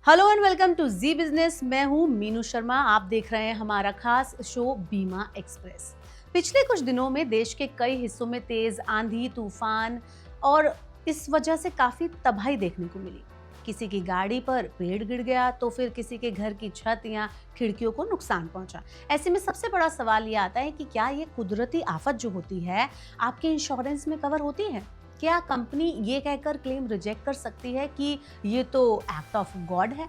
Hello and welcome to Zee business. मैं हूं मीनू शर्मा। आप देख रहे हैं हमारा खास शो बीमा एक्सप्रेस। पिछले कुछ दिनों में देश के कई हिस्सों में तेज आंधी तूफान और इस वजह से काफी तबाही देखने को मिली। किसी की गाड़ी पर पेड़ गिर गया तो फिर किसी के घर की छत या खिड़कियों को नुकसान पहुंचा। ऐसे में सबसे बड़ा सवाल ये आता है कि क्या ये कुदरती आफत जो होती है आपके इंश्योरेंस में कवर होती है? क्या कंपनी ये कहकर क्लेम रिजेक्ट कर सकती है कि ये तो एक्ट ऑफ गॉड है?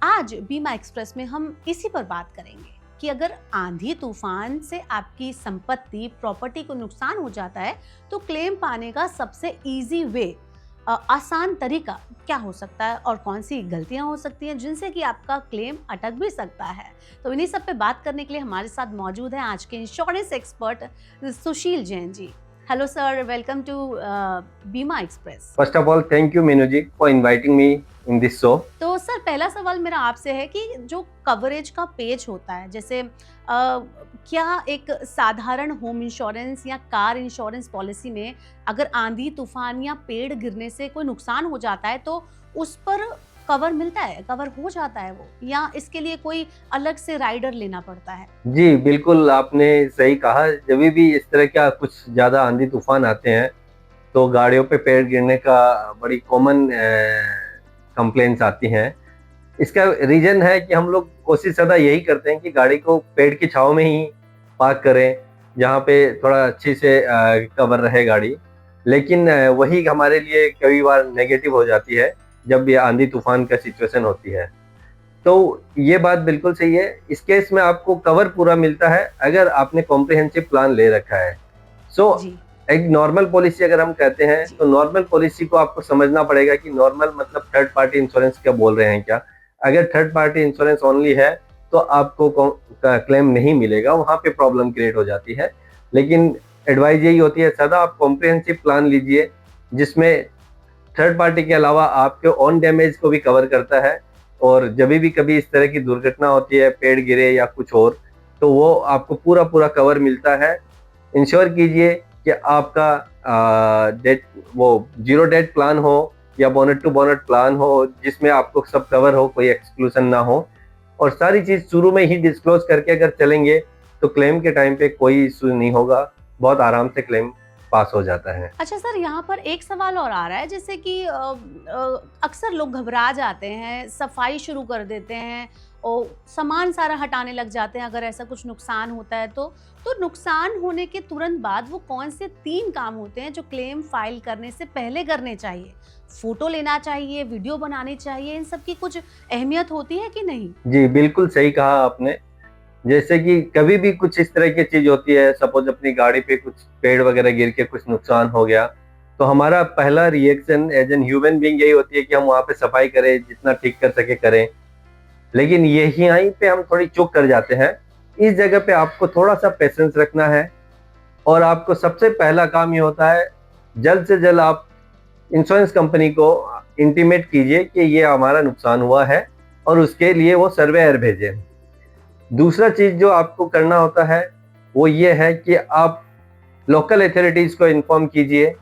आज बीमा एक्सप्रेस में हम इसी पर बात करेंगे कि अगर आंधी तूफान से आपकी संपत्ति प्रॉपर्टी को नुकसान हो जाता है तो क्लेम पाने का सबसे इजी वे, आसान तरीका क्या हो सकता है और कौन सी गलतियां हो सकती हैं जिनसे कि आपका क्लेम अटक भी सकता है। तो इन्हीं सब पे बात करने के लिए हमारे साथ मौजूद हैं आज के insurance expert Sushil Jain ji. Hello sir, welcome to Bima express. First of all thank you Meenu ji for inviting me in this show. तो सर, पहला सवाल मेरा आपसे है कि जो कवरेज का पेज होता है, जैसे क्या एक साधारण होम इंश्योरेंस या कार इंश्योरेंस पॉलिसी में अगर आंधी तूफान या पेड़ गिरने से कोई नुकसान हो जाता है तो उस पर कवर मिलता है, कवर हो जाता है वो, या इसके लिए कोई अलग से राइडर लेना पड़ता है? जी बिल्कुल, आपने सही कहा। जब भी इस तरह का कुछ ज़्यादा आंधी तूफान आते हैं तो गाड़ियों पे पेड़ गिरने का बड़ी कॉमन कंप्लेंट्स आती हैं। इसका रीज़न है कि हम लोग कोशिश सदा यही करते हैं कि गाड़ी को पेड़ की छाँव में ही पार्क करें, जहाँ पे थोड़ा अच्छे से कवर रहे गाड़ी। लेकिन वही हमारे लिए कई बार नेगेटिव हो जाती है जब ये आंधी तूफान का सिचुएशन होती है। तो ये बात बिल्कुल सही है। इस केस में आपको कवर पूरा मिलता है अगर आपने कॉम्प्रिहेंसिव प्लान ले रखा है। जी एक नॉर्मल पॉलिसी अगर हम कहते हैं जी तो नॉर्मल पॉलिसी को आपको समझना पड़ेगा कि नॉर्मल मतलब थर्ड पार्टी इंश्योरेंस क्या बोल रहे हैं क्या। अगर थर्ड पार्टी इंश्योरेंस ओनली है तो आपको क्लेम नहीं मिलेगा, वहाँ पे प्रॉब्लम क्रिएट हो जाती है। लेकिन एडवाइस यही होती है सदा आप कॉम्प्रिहेंसिव प्लान लीजिए जिसमें थर्ड पार्टी के अलावा आपके ओन डैमेज को भी कवर करता है। और जब भी कभी इस तरह की दुर्घटना होती है, पेड़ गिरे या कुछ और, तो वो आपको पूरा पूरा कवर मिलता है। इंश्योर कीजिए कि आपका डेट वो जीरो डेट प्लान हो या बोनट टू बोनट प्लान हो जिसमें आपको सब कवर हो, कोई एक्सक्लूजन ना हो। और सारी चीज़ शुरू में ही डिस्क्लोज करके अगर चलेंगे तो क्लेम के टाइम पे कोई इशू नहीं होगा, बहुत आराम से क्लेम पास हो जाता है। अच्छा सर, यहाँ पर एक सवाल और आ रहा है, जैसे कि अक्सर लोग घबरा जाते हैं, सफाई शुरू कर देते हैं और सामान सारा हटाने लग जाते हैं अगर ऐसा कुछ नुकसान होता है तो नुकसान होने के तुरंत बाद वो कौन से 3 काम होते हैं जो क्लेम फाइल करने से पहले करने चाहिए? फोटो लेना चाहिए, वीडियो बनानी चाहिए, इन सब की कुछ अहमियत होती है कि नहीं? जी बिल्कुल सही कहा आपने। जैसे कि कभी भी कुछ इस तरह की चीज होती है, सपोज अपनी गाड़ी पे कुछ पेड़ वगैरह गिर के कुछ नुकसान हो गया, तो हमारा पहला reaction as an human being यही होती है कि हम वहाँ पे सफाई करें, जितना ठीक कर सके करें। लेकिन यहीं पे हम थोड़ी चूक कर जाते हैं। इस जगह पे आपको थोड़ा सा पेशेंस रखना है और आपको सबसे पहला काम ये होता है जल्द से जल्द आप इंश्योरेंस कंपनी को इंटीमेट कीजिए कि ये हमारा नुकसान हुआ है और उसके लिए वो सर्वेयर भेजें। दूसरा चीज जो आपको करना होता है वो ये है कि आप लोकल अथॉरिटीज को इन्फॉर्म कीजिए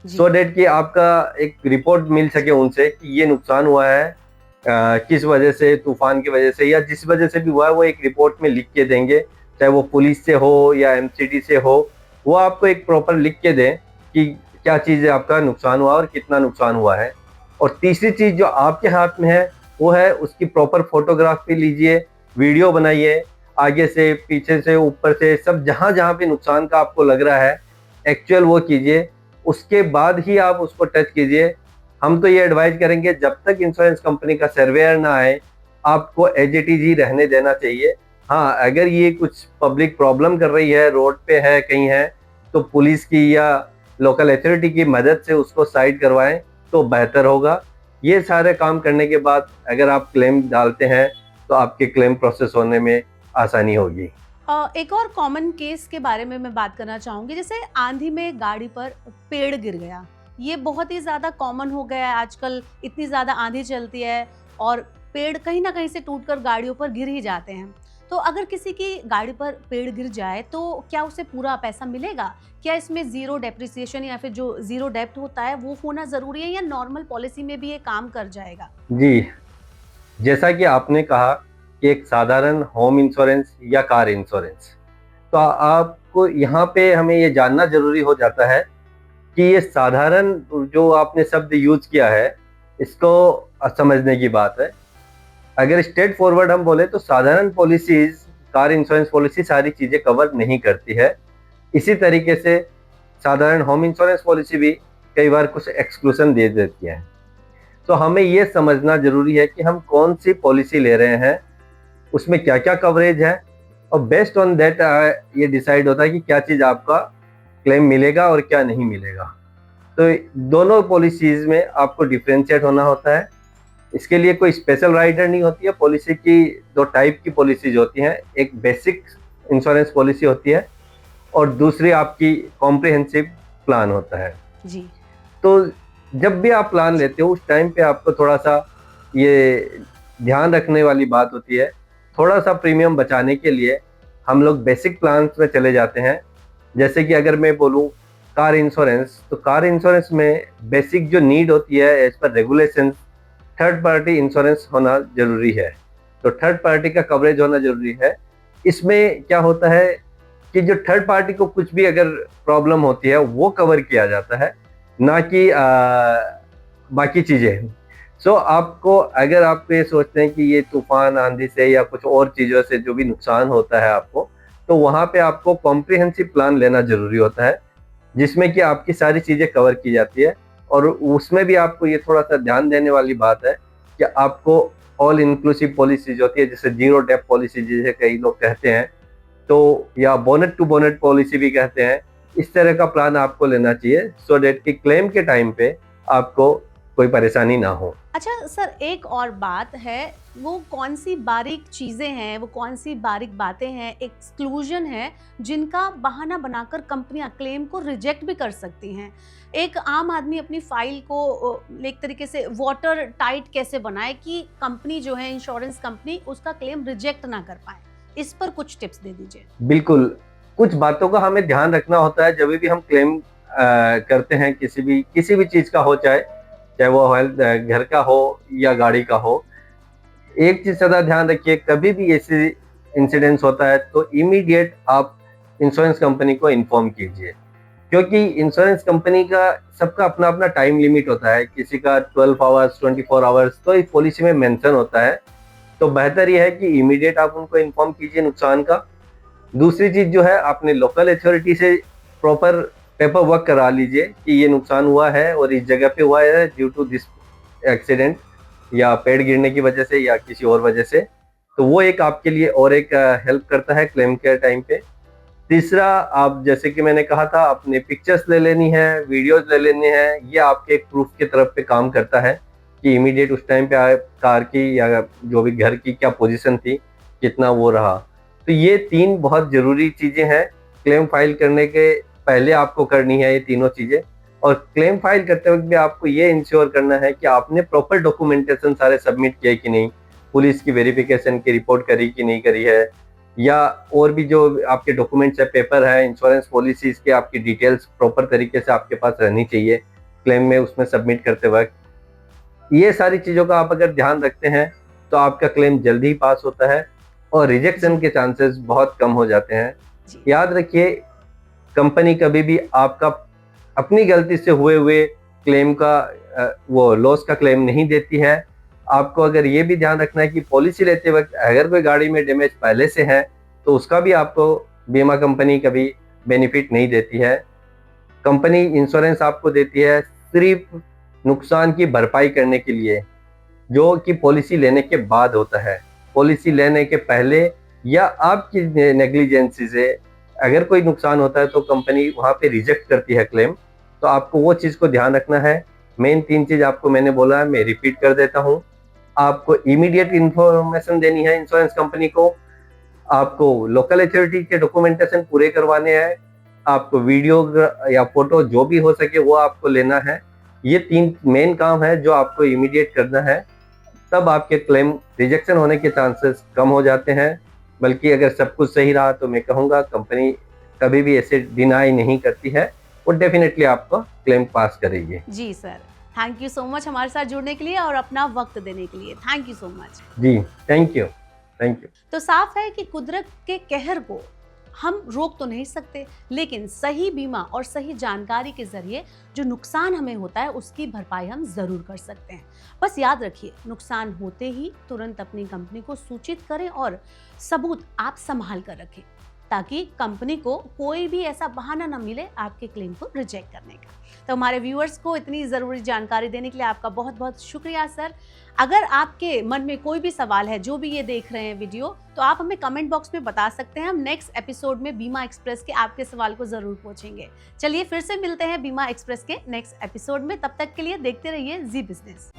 सो डेट कि आपका एक रिपोर्ट मिल सके उनसे कि ये नुकसान हुआ है, किस वजह से, तूफान की वजह से या जिस वजह से भी हुआ है, वो एक रिपोर्ट में लिख के देंगे। चाहे वो पुलिस से हो या एमसीडी से हो, वो आपको एक प्रॉपर लिख के दें कि क्या चीज़ आपका नुकसान हुआ और कितना नुकसान हुआ है। और तीसरी चीज़ जो आपके हाथ में है वो है उसकी प्रॉपर फोटोग्राफी लीजिए, वीडियो बनाइए, आगे से पीछे से ऊपर से सब जहाँ जहाँ पे नुकसान का आपको लग रहा है एक्चुअल वो कीजिए। उसके बाद ही आप उसको टच कीजिए। हम तो ये एडवाइज करेंगे जब तक इंश्योरेंस कंपनी का सर्वेयर ना आए आपको एज इट इज ही रहने देना चाहिए। हाँ, अगर ये कुछ पब्लिक प्रॉब्लम कर रही है, रोड पे है, कहीं है, तो पुलिस की या लोकल अथॉरिटी की मदद से उसको साइड करवाएं तो बेहतर होगा। ये सारे काम करने के बाद अगर आप क्लेम डालते हैं तो आपके क्लेम प्रोसेस होने में आसानी होगी। एक और कॉमन केस के बारे में मैं बात करना चाहूँगी, जैसे आंधी में गाड़ी पर पेड़ गिर गया। ये बहुत ही ज़्यादा कॉमन हो गया है आजकल, इतनी ज़्यादा आंधी चलती है और पेड़ कहीं ना कहीं से टूटकर गाड़ियों पर गिर ही जाते हैं। तो अगर किसी की गाड़ी पर पेड़ गिर जाए तो क्या उसे पूरा पैसा मिलेगा? क्या इसमें ज़ीरो डेप्रिसिएशन या फिर जो ज़ीरो डेप्ट होता है वो होना ज़रूरी है, या नॉर्मल पॉलिसी में भी ये काम कर जाएगा? जी जैसा कि आपने कहा कि एक साधारण होम इंश्योरेंस या कार इंश्योरेंस, तो आपको यहाँ पे हमें ये जानना जरूरी हो जाता है कि ये साधारण जो आपने शब्द यूज किया है, इसको समझने की बात है। अगर स्ट्रेट फॉरवर्ड हम बोले तो साधारण पॉलिसीज, कार इंश्योरेंस पॉलिसी सारी चीजें कवर नहीं करती है। इसी तरीके से साधारण होम इंश्योरेंस पॉलिसी भी कई बार कुछ एक्सक्लूजन दे देती है। तो हमें ये समझना जरूरी है कि हम कौन सी पॉलिसी ले रहे हैं, उसमें क्या क्या कवरेज है, और बेस्ड ऑन दैट ये डिसाइड होता है कि क्या चीज़ आपका क्लेम मिलेगा और क्या नहीं मिलेगा। तो दोनों पॉलिसीज में आपको डिफ्रेंशिएट होना होता है। इसके लिए कोई स्पेशल राइडर नहीं होती है। पॉलिसी की दो टाइप की पॉलिसीज होती हैं, एक बेसिक इंश्योरेंस पॉलिसी होती है और दूसरी आपकी कॉम्प्रिहेंसिव प्लान होता है। जी। तो जब भी आप प्लान लेते हो उस टाइम पे आपको थोड़ा सा ये ध्यान रखने वाली बात होती है, थोड़ा सा प्रीमियम बचाने के लिए हम लोग बेसिक प्लान्स में चले जाते हैं। जैसे कि अगर मैं बोलूँ कार इंश्योरेंस, तो कार इंश्योरेंस में बेसिक जो नीड होती है as per regulation, third party insurance होना जरूरी है। तो थर्ड पार्टी का कवरेज होना जरूरी है। इसमें क्या होता है कि जो थर्ड पार्टी को कुछ भी अगर प्रॉब्लम होती है वो कवर किया जाता है, ना कि बाकी चीज़ें। सो आपको, अगर आप ये सोचते हैं कि ये तूफान आंधी से या कुछ और चीज़ों से जो भी नुकसान होता है आपको, तो वहाँ पे आपको कॉम्प्रिहेंसिव प्लान लेना जरूरी होता है, जिसमें कि आपकी सारी चीज़ें कवर की जाती है। और उसमें भी आपको ये थोड़ा सा ध्यान देने वाली बात है कि आपको ऑल इंक्लूसिव पॉलिसी जो होती है, जैसे जीरो डेप्थ पॉलिसी जिसे कई लोग कहते हैं, तो या बोनट टू बोनट पॉलिसी भी कहते हैं, इस तरह का प्लान आपको लेना चाहिए सो डेट कि क्लेम के टाइम पे आपको कोई परेशानी ना हो। अच्छा सर, एक और बात है, वो कौन सी बारीक चीज़ें हैं, वो कौन सी बारीक बातें हैं, एक्सक्लूजन है, जिनका बहाना बनाकर कंपनियां क्लेम को रिजेक्ट भी कर सकती हैं। एक आम आदमी अपनी फाइल को एक तरीके से वाटर टाइट कैसे बनाए कि कंपनी जो है, इंश्योरेंस कंपनी, उसका क्लेम रिजेक्ट ना कर पाए। इस पर कुछ टिप्स दे दीजिए। बिल्कुल, कुछ बातों का हमें ध्यान रखना होता है जब भी हम क्लेम करते हैं, किसी भी चीज़ का हो, चाहे वो हेल्थ घर का हो या गाड़ी का हो। एक चीज़ ज़्यादा ध्यान रखिए, कभी भी ऐसे इंसिडेंट्स होता है तो इमीडिएट आप इंश्योरेंस कंपनी को इन्फॉर्म कीजिए, क्योंकि इंश्योरेंस कंपनी का सबका अपना अपना टाइम लिमिट होता है। किसी का 12 आवर्स, 24 आवर्स तो इस पॉलिसी में मेंशन होता है। तो बेहतर यह है कि इमीडिएट आप उनको इन्फॉर्म कीजिए नुकसान का। दूसरी चीज़ जो है, आपने लोकल अथॉरिटी से प्रॉपर पेपर वर्क करा लीजिए कि ये नुकसान हुआ है और इस जगह पे हुआ है ड्यू टू दिस एक्सीडेंट, या पेड़ गिरने की वजह से या किसी और वजह से। तो वो एक आपके लिए और एक हेल्प करता है क्लेम के टाइम पे। तीसरा, आप जैसे कि मैंने कहा था, अपने पिक्चर्स ले लेनी है, वीडियोस ले लेने हैं। ये आपके एक प्रूफ की तरफ पे काम करता है कि इमीडिएट उस टाइम पे कार की या जो भी घर की क्या पोजीशन थी, कितना वो रहा। तो ये 3 बहुत ज़रूरी चीज़ें हैं क्लेम फाइल करने के पहले आपको करनी है, ये तीनों चीज़ें। और क्लेम फाइल करते वक्त भी आपको ये इंश्योर करना है कि आपने प्रॉपर डॉक्यूमेंटेशन सारे सबमिट किए कि नहीं, पुलिस की वेरिफिकेशन की रिपोर्ट करी कि नहीं करी है, या और भी जो आपके डॉक्यूमेंट्स है, पेपर है, इंश्योरेंस पॉलिसीज के आपकी डिटेल्स प्रॉपर तरीके से आपके पास रहनी चाहिए क्लेम में उसमें सबमिट करते वक्त। ये सारी चीज़ों का आप अगर ध्यान रखते हैं तो आपका क्लेम जल्दी ही पास होता है और रिजेक्शन के चांसेस बहुत कम हो जाते हैं। याद रखिए, कंपनी कभी भी आपका अपनी गलती से हुए क्लेम का वो लॉस का क्लेम नहीं देती है। आपको अगर ये भी ध्यान रखना है कि पॉलिसी लेते वक्त अगर कोई गाड़ी में डैमेज पहले से है तो उसका भी आपको बीमा कंपनी कभी बेनिफिट नहीं देती है। कंपनी इंश्योरेंस आपको देती है सिर्फ नुकसान की भरपाई करने के लिए, जो कि पॉलिसी लेने के बाद होता है। पॉलिसी लेने के पहले या आपकी नेग्लिजेंसी से अगर कोई नुकसान होता है तो कंपनी वहाँ पे रिजेक्ट करती है क्लेम। तो आपको वो चीज़ को ध्यान रखना है। मेन 3 चीज़ आपको मैंने बोला है, मैं रिपीट कर देता हूँ। आपको इमीडिएट इन्फॉर्मेशन देनी है इंश्योरेंस कंपनी को, आपको लोकल अथॉरिटी के डॉक्यूमेंटेशन पूरे करवाने हैं, आपको वीडियो या फोटो जो भी हो सके वो आपको लेना है। ये 3 मेन काम है जो आपको इमीडिएट करना है, तब आपके क्लेम रिजेक्शन होने के चांसेस कम हो जाते हैं। बल्कि अगर सब कुछ सही रहा तो मैं कहूँगा कंपनी कभी भी ऐसे डिनाई नहीं करती है, वो डेफिनेटली आपको क्लेम पास करेगी। जी sir, thank you so much हमारे साथ जुड़ने के लिए और अपना वक्त देने के लिए। Thank you so much. जी, थैंक यू, थैंक यू। तो साफ है कि कुदरत के कहर को हम रोक तो नहीं सकते, लेकिन सही बीमा और सही जानकारी के जरिए जो नुकसान हमें होता है उसकी भरपाई हम जरूर कर सकते हैं। बस याद रखिए, नुकसान होते ही तुरंत अपनी कंपनी को सूचित करें और सबूत आप संभाल कर रखें, ताकि कंपनी को कोई भी ऐसा बहाना ना मिले आपके क्लेम को रिजेक्ट करने का। तो हमारे व्यूअर्स को इतनी ज़रूरी जानकारी देने के लिए आपका बहुत बहुत शुक्रिया सर। अगर आपके मन में कोई भी सवाल है, जो भी ये देख रहे हैं वीडियो, तो आप हमें कमेंट बॉक्स में बता सकते हैं। हम नेक्स्ट एपिसोड में बीमा एक्सप्रेस के आपके सवाल को ज़रूर पूछेंगे। चलिए फिर से मिलते हैं बीमा एक्सप्रेस के नेक्स्ट एपिसोड में। तब तक के लिए देखते रहिए जी बिजनेस।